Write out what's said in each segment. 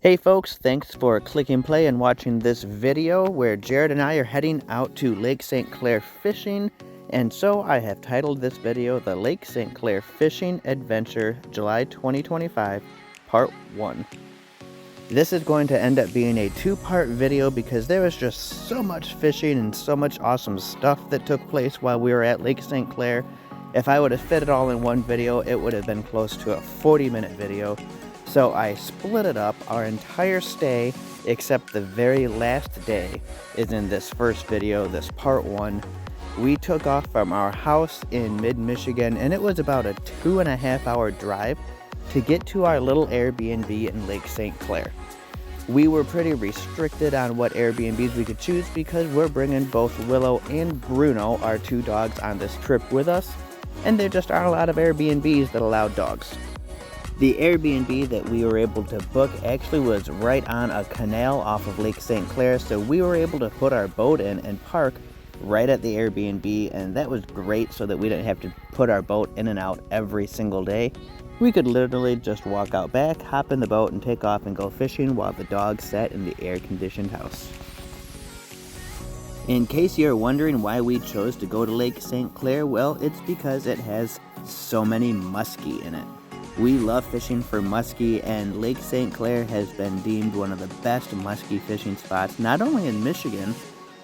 Hey folks, thanks for clicking play and watching this video where Jared and I are heading out to Lake St. Clair fishing, and so I have titled this video the Lake St. Clair Fishing Adventure July 2025 Part 1. This is going to end up being a two-part video because there was just so much fishing and so much awesome stuff that took place while we were at Lake St. Clair. If I would have fit it all in one video, it would have been close to a 40-minute video. So I split it up. Our entire stay, except the very last day, is in this first video, this part 1. We took off from our house in mid-Michigan, and it was about a 2.5-hour drive to get to our little Airbnb in Lake St. Clair. We were pretty restricted on what Airbnbs we could choose because we're bringing both Willow and Bruno, our two dogs, on this trip with us, and there just aren't a lot of Airbnbs that allow dogs. The Airbnb that we were able to book actually was right on a canal off of Lake St. Clair, so we were able to put our boat in and park right at the Airbnb, and that was great so that we didn't have to put our boat in and out every single day. We could literally just walk out back, hop in the boat, and take off and go fishing while the dogs sat in the air-conditioned house. In case you're wondering why we chose to go to Lake St. Clair, well, it's because it has so many muskie in it. We love fishing for muskie, and Lake St. Clair has been deemed one of the best muskie fishing spots, not only in Michigan,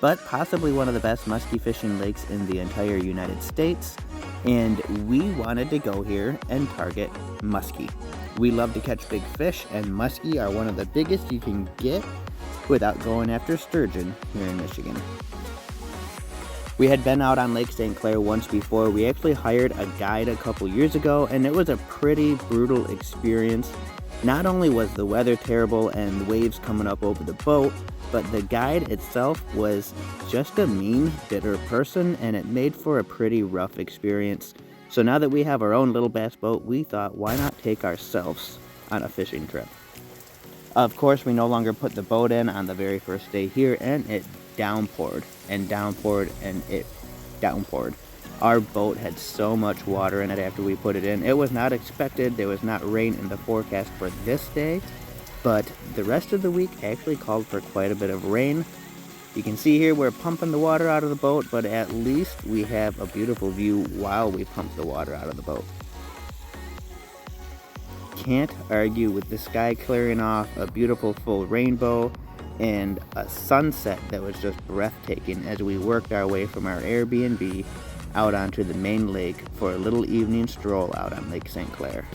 but possibly one of the best muskie fishing lakes in the entire United States, and we wanted to go here and target muskie. We love to catch big fish, and muskie are one of the biggest you can get without going after sturgeon here in Michigan. We had been out on Lake St. Clair once before. We actually hired a guide a couple years ago, and it was a pretty brutal experience. Not only was the weather terrible and the waves coming up over the boat, but the guide itself was just a mean, bitter person, and it made for a pretty rough experience. So now that we have our own little bass boat, we thought, why not take ourselves on a fishing trip? Of course, we no longer put the boat in on the very first day here, and it downpoured and downpoured and it downpoured. Our boat had so much water in it after we put it in. It was not expected. There was not rain in the forecast for this day, but the rest of the week actually called for quite a bit of rain. You can see here we're pumping the water out of the boat, but at least we have a beautiful view while we pump the water out of the boat. Can't argue with the sky clearing off, a beautiful full rainbow, and a sunset that was just breathtaking as we worked our way from our Airbnb out onto the main lake for a little evening stroll out on Lake St. Clair.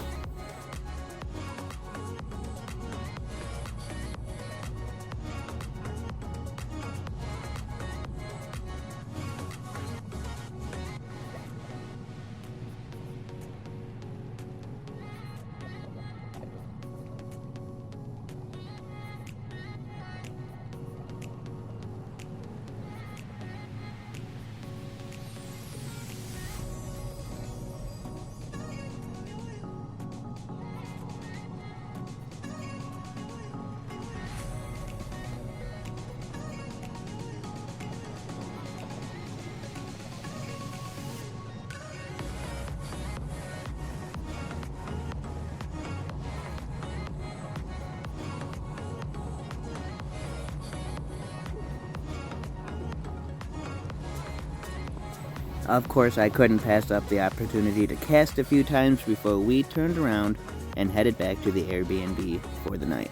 Of course, I couldn't pass up the opportunity to cast a few times before we turned around and headed back to the Airbnb for the night.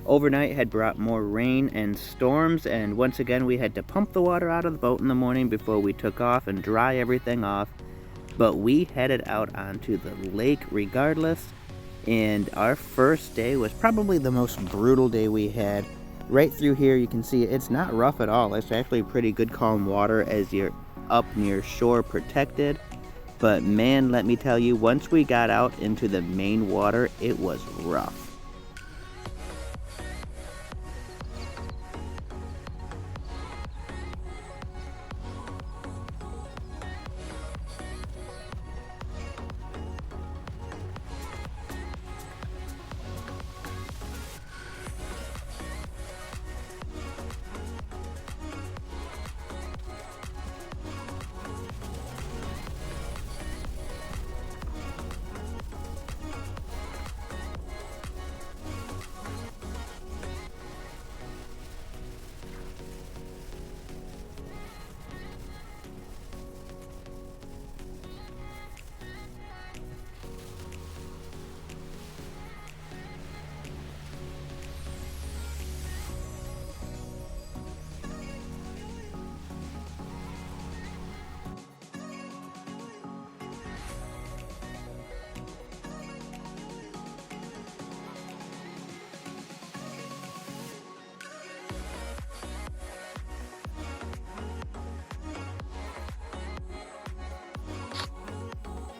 Overnight had brought more rain and storms, and once again we had to pump the water out of the boat in the morning before we took off and dry everything off. But we headed out onto the lake regardless, and our first day was probably the most brutal day we had. Right through here you can see it's not rough at all. It's actually pretty good calm water as you're up near shore protected. But man, let me tell you, once we got out into the main water, it was rough.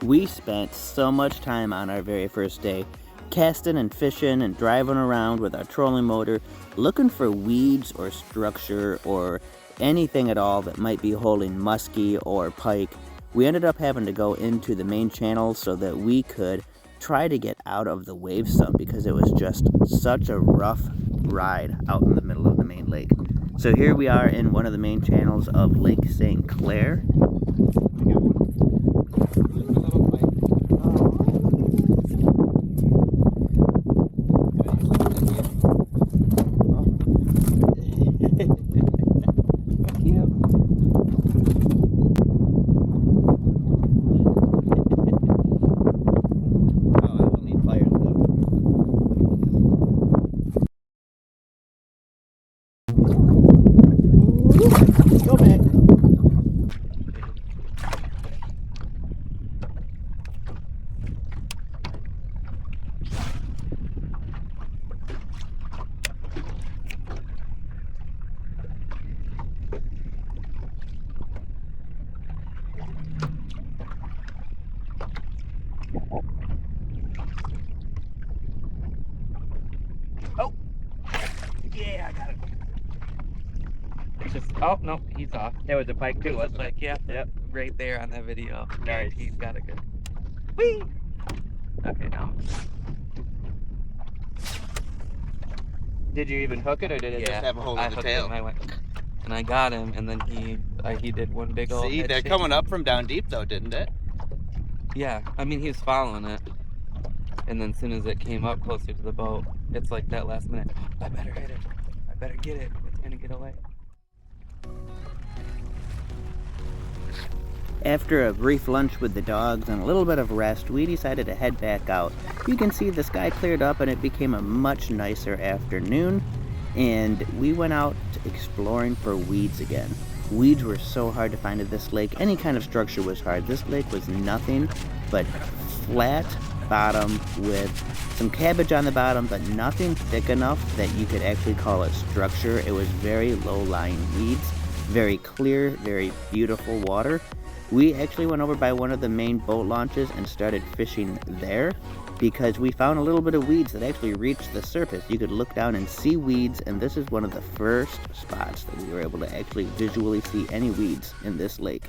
We spent so much time on our very first day, casting and fishing and driving around with our trolling motor, looking for weeds or structure or anything at all that might be holding musky or pike. We ended up having to go into the main channel so that we could try to get out of the wave some because it was just such a rough ride out in the middle of the main lake. So here we are in one of the main channels of Lake St. Clair. Go back. Oh, yeah, I got it. It's just, oh, no, he's off. There was a pike too, wasn't Like, yeah, Yep. right there on that video. Nice. He's got a good. Whee! Okay, now. Did you even hook it, or did it just have a hold I of the hooked tail? him, and I got him, and then he did one big old See, head they're shake. coming up from down deep though, didn't it? Yeah, I mean, he was following it. And then as soon as it came up closer to the boat, it's like that last minute, I better hit it. I better get it. It's gonna get away. After a brief lunch with the dogs and a little bit of rest, we decided to head back out. You can see the sky cleared up and it became a much nicer afternoon, and we went out exploring for weeds again. Weeds were so hard to find at this lake. Any kind of structure was hard. This lake was nothing but flat bottom with some cabbage on the bottom, but nothing thick enough that you could actually call it structure. It was very low-lying weeds, very clear, very beautiful water. We actually went over by one of the main boat launches and started fishing there because we found a little bit of weeds that actually reached the surface. You could look down and see weeds, and this is one of the first spots that we were able to actually visually see any weeds in this lake.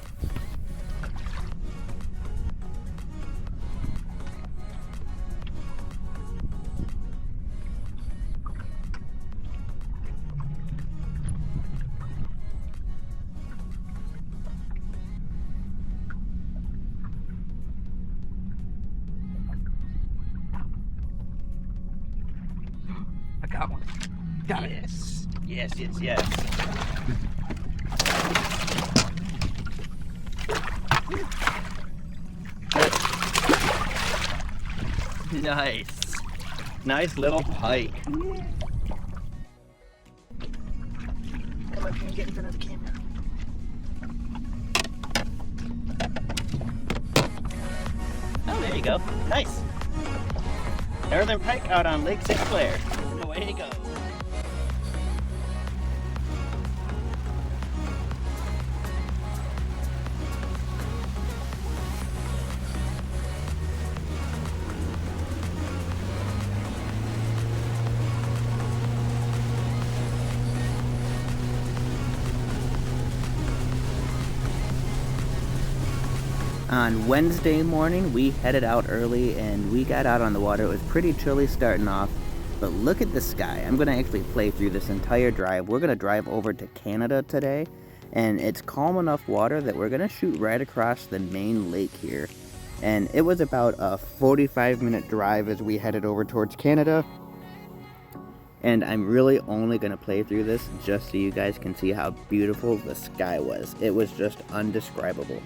I got one. Got it. Yes, yes, yes, yes. Nice. Nice little pike. Come up here and get in front of the camera. Oh, there you go. Nice. Northern pike out on Lake St. Clair. Away he goes. On Wednesday morning, we headed out early and we got out on the water. It was pretty chilly starting off, but look at the sky. I'm going to actually play through this entire drive. We're going to drive over to Canada today, and it's calm enough water that we're going to shoot right across the main lake here. And it was about a 45-minute drive as we headed over towards Canada. And I'm really only going to play through this just so you guys can see how beautiful the sky was. It was just undescribable.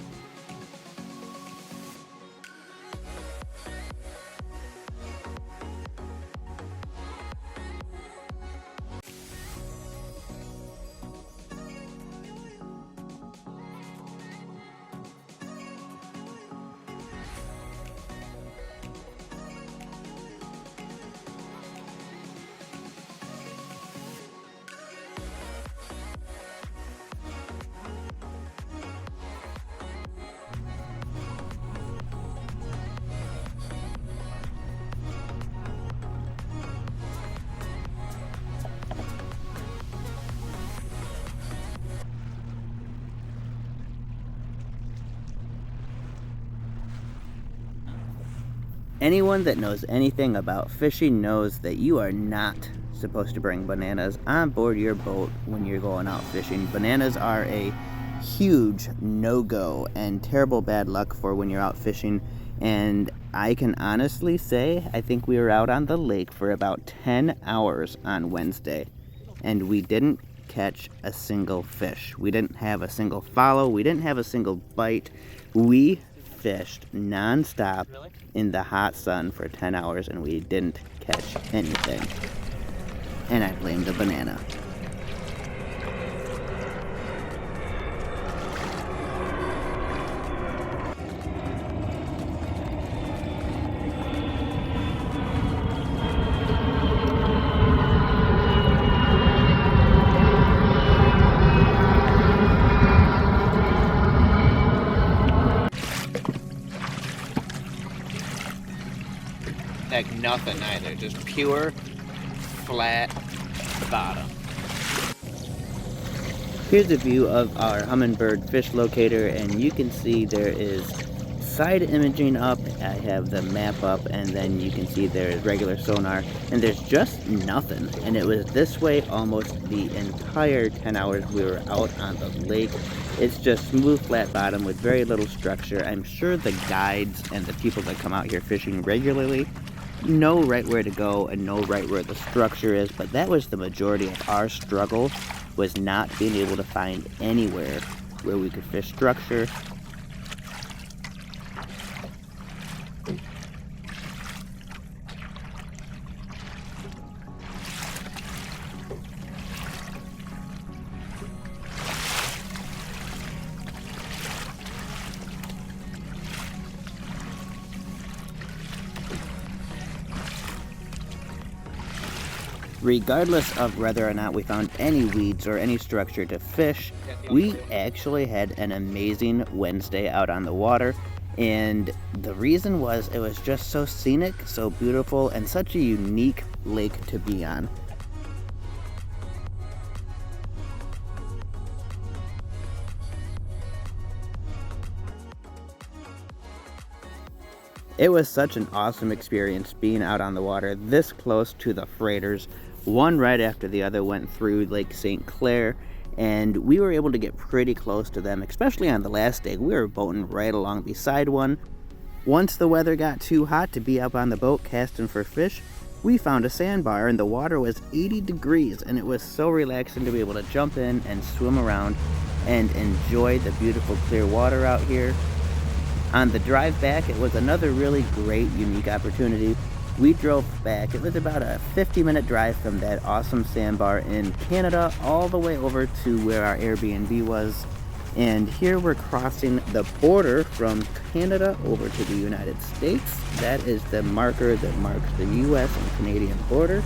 Anyone that knows anything about fishing knows that you are not supposed to bring bananas on board your boat when you're going out fishing. Bananas are a huge no-go and terrible bad luck for when you're out fishing. And I can honestly say, I think we were out on the lake for about 10 hours on Wednesday, and we didn't catch a single fish. We didn't have a single follow. We didn't have a single bite. We fished non-stop in the hot sun for 10 hours, and we didn't catch anything. And I blame the banana. Like nothing either, just pure flat bottom. Here's a view of our Humminbird fish locator, and you can see there is side imaging up. I have the map up, and then you can see there is regular sonar, and there's just nothing. And it was this way almost the entire 10 hours we were out on the lake. It's just smooth flat bottom with very little structure. I'm sure the guides and the people that come out here fishing regularly know right where to go and know right where the structure is, but that was the majority of our struggle, was not being able to find anywhere where we could fish structure. Regardless of whether or not we found any weeds or any structure to fish, we actually had an amazing Wednesday out on the water. And the reason was it was just so scenic, so beautiful, and such a unique lake to be on. It was such an awesome experience being out on the water this close to the freighters. One right after the other went through Lake St. Clair, and we were able to get pretty close to them, especially on the last day. We were boating right along beside one. Once the weather got too hot to be up on the boat casting for fish, we found a sandbar, and the water was 80 degrees, and it was so relaxing to be able to jump in and swim around and enjoy the beautiful clear water out here. On the drive back, it was another really great, unique opportunity. We drove back. It was about a 50-minute drive from that awesome sandbar in Canada all the way over to where our Airbnb was. And here we're crossing the border from Canada over to the United States. That is the marker that marks the US and Canadian border.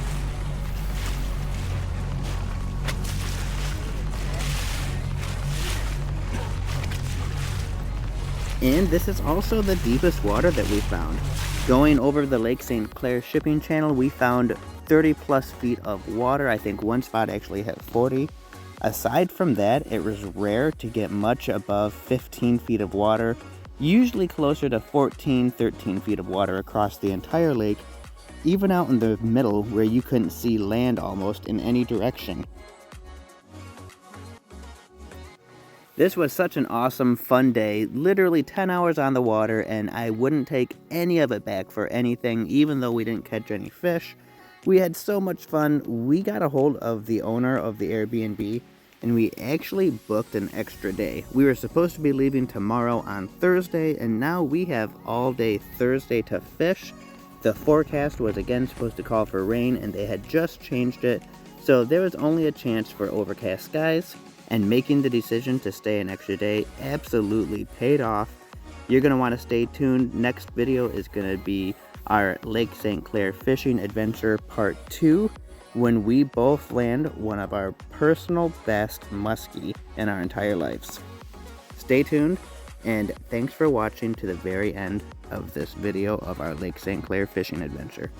And this is also the deepest water that we found. Going over the Lake St. Clair shipping channel, we found 30 plus feet of water. I think one spot actually hit 40. Aside from that, it was rare to get much above 15 feet of water, usually closer to 14, 13 feet of water across the entire lake, even out in the middle where you couldn't see land almost in any direction. This was such an awesome, fun day, literally 10 hours on the water, and I wouldn't take any of it back for anything, even though we didn't catch any fish. We had so much fun. We got a hold of the owner of the Airbnb, and we actually booked an extra day. We were supposed to be leaving tomorrow on Thursday, and now we have all day Thursday to fish. The forecast was again supposed to call for rain, and they had just changed it, so there was only a chance for overcast skies. And making the decision to stay an extra day absolutely paid off. You're going to want to stay tuned. Next video is going to be our Lake St. Clair fishing adventure part 2, when we both land one of our personal best muskie in our entire lives. Stay tuned, and thanks for watching to the very end of this video of our Lake St. Clair fishing adventure.